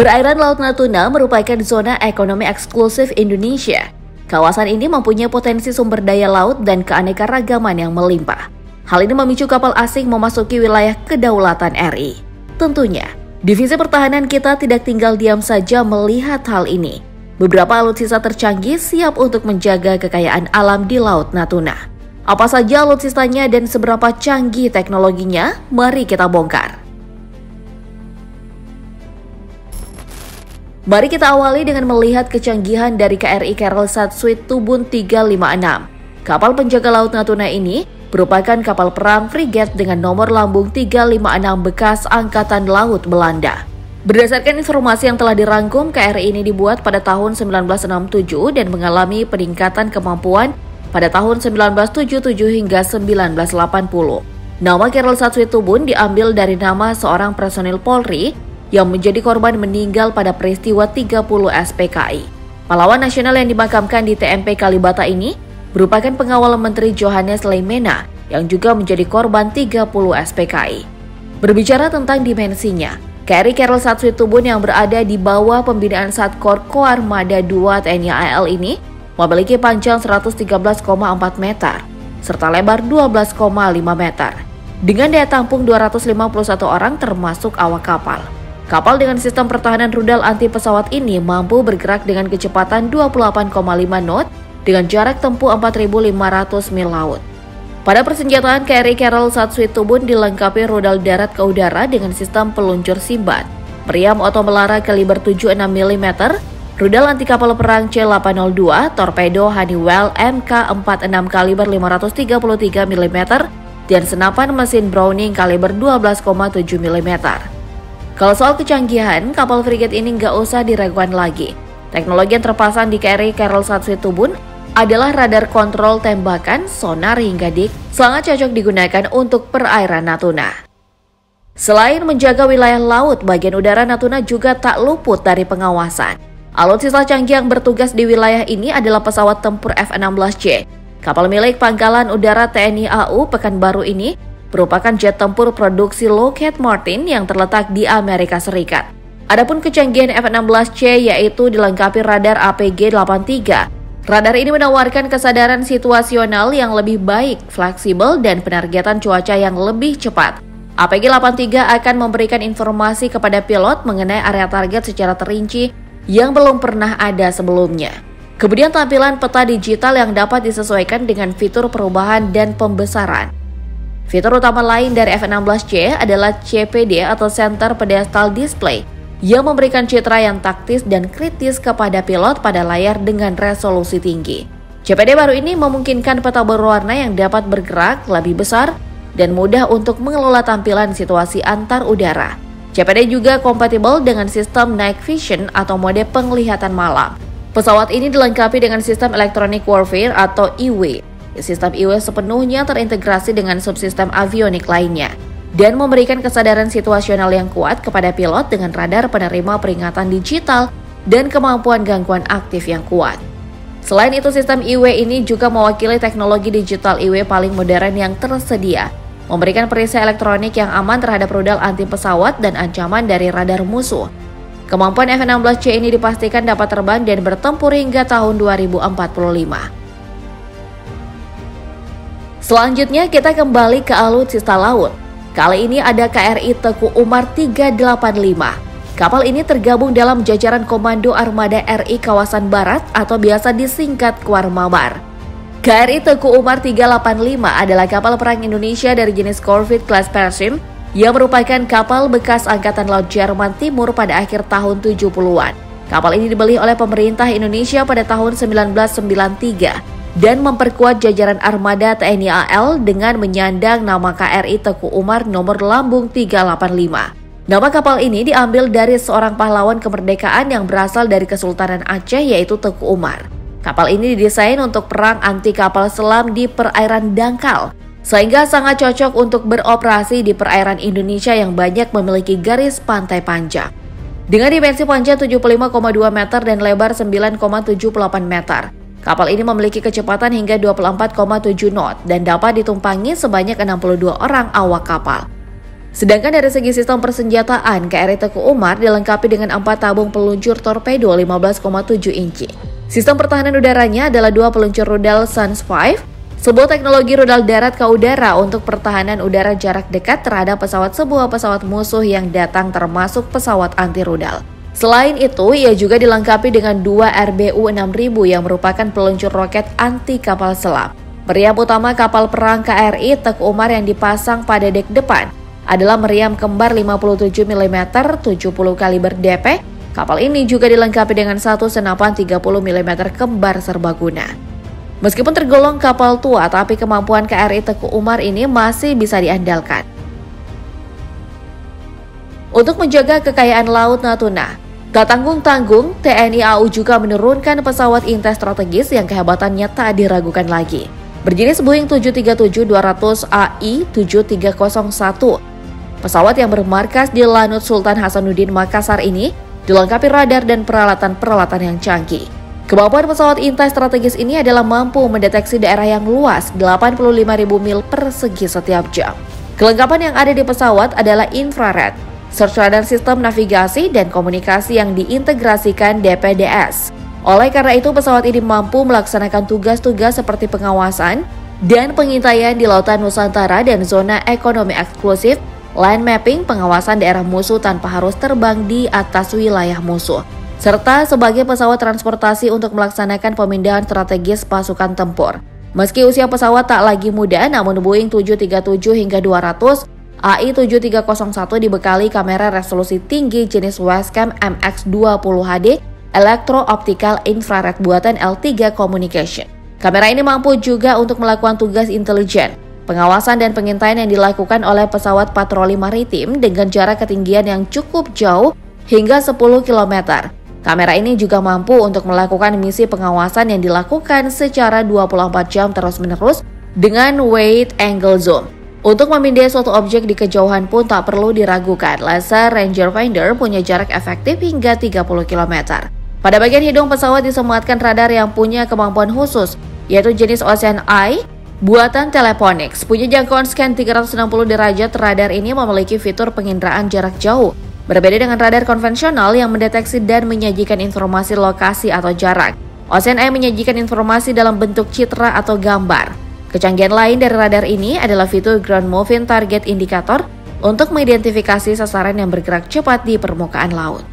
Perairan Laut Natuna merupakan zona ekonomi eksklusif Indonesia. Kawasan ini mempunyai potensi sumber daya laut dan keanekaragaman yang melimpah. Hal ini memicu kapal asing memasuki wilayah kedaulatan RI. Tentunya, Divisi Pertahanan kita tidak tinggal diam saja melihat hal ini. Beberapa alutsista tercanggih siap untuk menjaga kekayaan alam di Laut Natuna. Apa saja alutsistanya dan seberapa canggih teknologinya? Mari kita bongkar. Mari kita awali dengan melihat kecanggihan dari KRI Carel Satsweet Tubun 356. Kapal penjaga Laut Natuna ini merupakan kapal perang frigat dengan nomor lambung 356 bekas Angkatan Laut Belanda. Berdasarkan informasi yang telah dirangkum, KRI ini dibuat pada tahun 1967 dan mengalami peningkatan kemampuan pada tahun 1977 hingga 1980. Nama Carel Satsweet Tubun diambil dari nama seorang personil Polri yang menjadi korban meninggal pada peristiwa 30 SPKI. Pahlawan nasional yang dimakamkan di TMP Kalibata ini merupakan pengawal Menteri Johannes Leimena yang juga menjadi korban 30 SPKI. Berbicara tentang dimensinya, KRI Carel Satsweet Tubun yang berada di bawah pembinaan Satkor Koarmada II TNI AL ini memiliki panjang 113,4 meter serta lebar 12,5 meter dengan daya tampung 251 orang termasuk awak kapal. Kapal dengan sistem pertahanan rudal anti pesawat ini mampu bergerak dengan kecepatan 28,5 knot dengan jarak tempuh 4.500 mil laut. Pada persenjataan, KRI Carel Satsweet Tubun dilengkapi rudal darat ke udara dengan sistem peluncur Simbat, meriam oto melara kaliber 76 mm, rudal anti kapal perang C-802, torpedo Honeywell Mk46 kaliber 533 mm, dan senapan mesin Browning kaliber 12,7 mm. Kalau soal kecanggihan, kapal frigat ini nggak usah diragukan lagi. Teknologi yang terpasang di KRI Carel Satsweet Tubun adalah radar kontrol tembakan, sonar hingga dik, sangat cocok digunakan untuk perairan Natuna. Selain menjaga wilayah laut, bagian udara Natuna juga tak luput dari pengawasan. Alutsista canggih yang bertugas di wilayah ini adalah pesawat tempur F-16C. Kapal milik Pangkalan Udara TNI AU Pekanbaru ini merupakan jet tempur produksi Lockheed Martin yang terletak di Amerika Serikat. Adapun kecanggihan F-16C yaitu dilengkapi radar APG-83. Radar ini menawarkan kesadaran situasional yang lebih baik, fleksibel, dan penargetan cuaca yang lebih cepat. APG-83 akan memberikan informasi kepada pilot mengenai area target secara terinci yang belum pernah ada sebelumnya. Kemudian tampilan peta digital yang dapat disesuaikan dengan fitur perubahan dan pembesaran. Fitur utama lain dari F-16C adalah CPD atau Center Pedestal Display yang memberikan citra yang taktis dan kritis kepada pilot pada layar dengan resolusi tinggi. CPD baru ini memungkinkan peta berwarna yang dapat bergerak lebih besar dan mudah untuk mengelola tampilan situasi antar udara. CPD juga kompatibel dengan sistem Night Vision atau mode penglihatan malam. Pesawat ini dilengkapi dengan sistem Electronic Warfare atau EW. Sistem EW sepenuhnya terintegrasi dengan subsistem avionik lainnya dan memberikan kesadaran situasional yang kuat kepada pilot dengan radar penerima peringatan digital dan kemampuan gangguan aktif yang kuat. Selain itu, sistem EW ini juga mewakili teknologi digital EW paling modern yang tersedia, memberikan perisai elektronik yang aman terhadap rudal anti pesawat dan ancaman dari radar musuh. Kemampuan F-16C ini dipastikan dapat terbang dan bertempur hingga tahun 2045. Selanjutnya kita kembali ke alutsista laut. Kali ini ada KRI Teku Umar 385. Kapal ini tergabung dalam jajaran Komando Armada RI Kawasan Barat atau biasa disingkat Koarmabar. KRI Teku Umar 385 adalah kapal perang Indonesia dari jenis Corvette kelas Pershing yang merupakan kapal bekas Angkatan Laut Jerman Timur pada akhir tahun 70-an. Kapal ini dibeli oleh pemerintah Indonesia pada tahun 1993. Dan memperkuat jajaran armada TNI AL dengan menyandang nama KRI Teku Umar nomor lambung 385. Nama kapal ini diambil dari seorang pahlawan kemerdekaan yang berasal dari Kesultanan Aceh yaitu Teku Umar. Kapal ini didesain untuk perang anti kapal selam di perairan dangkal, sehingga sangat cocok untuk beroperasi di perairan Indonesia yang banyak memiliki garis pantai panjang. Dengan dimensi panjang 75,2 meter dan lebar 9,78 meter. Kapal ini memiliki kecepatan hingga 24,7 knot dan dapat ditumpangi sebanyak 62 orang awak kapal. Sedangkan dari segi sistem persenjataan, KRI Teguh Umar dilengkapi dengan 4 tabung peluncur torpedo 15,7 inci. Sistem pertahanan udaranya adalah 2 peluncur rudal Suns 5, sebuah teknologi rudal darat ke udara untuk pertahanan udara jarak dekat terhadap sebuah pesawat musuh yang datang termasuk pesawat anti rudal. Selain itu, ia juga dilengkapi dengan 2 RBU-6000 yang merupakan peluncur roket anti kapal selam. Meriam utama kapal perang KRI Teguh Umar yang dipasang pada dek depan adalah meriam kembar 57 mm 70 kaliber DP. Kapal ini juga dilengkapi dengan 1 senapan 30 mm kembar serbaguna. Meskipun tergolong kapal tua, tapi kemampuan KRI Teguh Umar ini masih bisa diandalkan. Untuk menjaga kekayaan Laut Natuna, tak tanggung-tanggung, TNI AU juga menurunkan pesawat intai strategis yang kehebatannya tak diragukan lagi. Berjenis Boeing 737-200 AI-7301. Pesawat yang bermarkas di Lanut Sultan Hasanuddin Makassar ini dilengkapi radar dan peralatan-peralatan yang canggih. Kemampuan pesawat intai strategis ini adalah mampu mendeteksi daerah yang luas 85.000 mil persegi setiap jam. Kelengkapan yang ada di pesawat adalah infrared, search radar, sistem navigasi, dan komunikasi yang diintegrasikan DPDS. Oleh karena itu, pesawat ini mampu melaksanakan tugas-tugas seperti pengawasan dan pengintaian di lautan Nusantara dan zona ekonomi eksklusif, land mapping, pengawasan daerah musuh tanpa harus terbang di atas wilayah musuh, serta sebagai pesawat transportasi untuk melaksanakan pemindahan strategis pasukan tempur. Meski usia pesawat tak lagi muda, namun Boeing 737 hingga 200 AI-7301 dibekali kamera resolusi tinggi jenis Westcam MX20HD Electro-Optical Infrared buatan L3 Communication. Kamera ini mampu juga untuk melakukan tugas intelijen, pengawasan dan pengintaian yang dilakukan oleh pesawat patroli maritim dengan jarak ketinggian yang cukup jauh hingga 10 km. Kamera ini juga mampu untuk melakukan misi pengawasan yang dilakukan secara 24 jam terus-menerus dengan wide angle zoom. Untuk memindai suatu objek di kejauhan pun tak perlu diragukan, laser Ranger Finder punya jarak efektif hingga 30 km. Pada bagian hidung pesawat disematkan radar yang punya kemampuan khusus, yaitu jenis Ocean Eye buatan Telephonics. Punya jangkauan scan 360 derajat, radar ini memiliki fitur penginderaan jarak jauh. Berbeda dengan radar konvensional yang mendeteksi dan menyajikan informasi lokasi atau jarak, Ocean Eye menyajikan informasi dalam bentuk citra atau gambar. Kecanggihan lain dari radar ini adalah fitur Ground Moving Target Indicator untuk mengidentifikasi sasaran yang bergerak cepat di permukaan laut.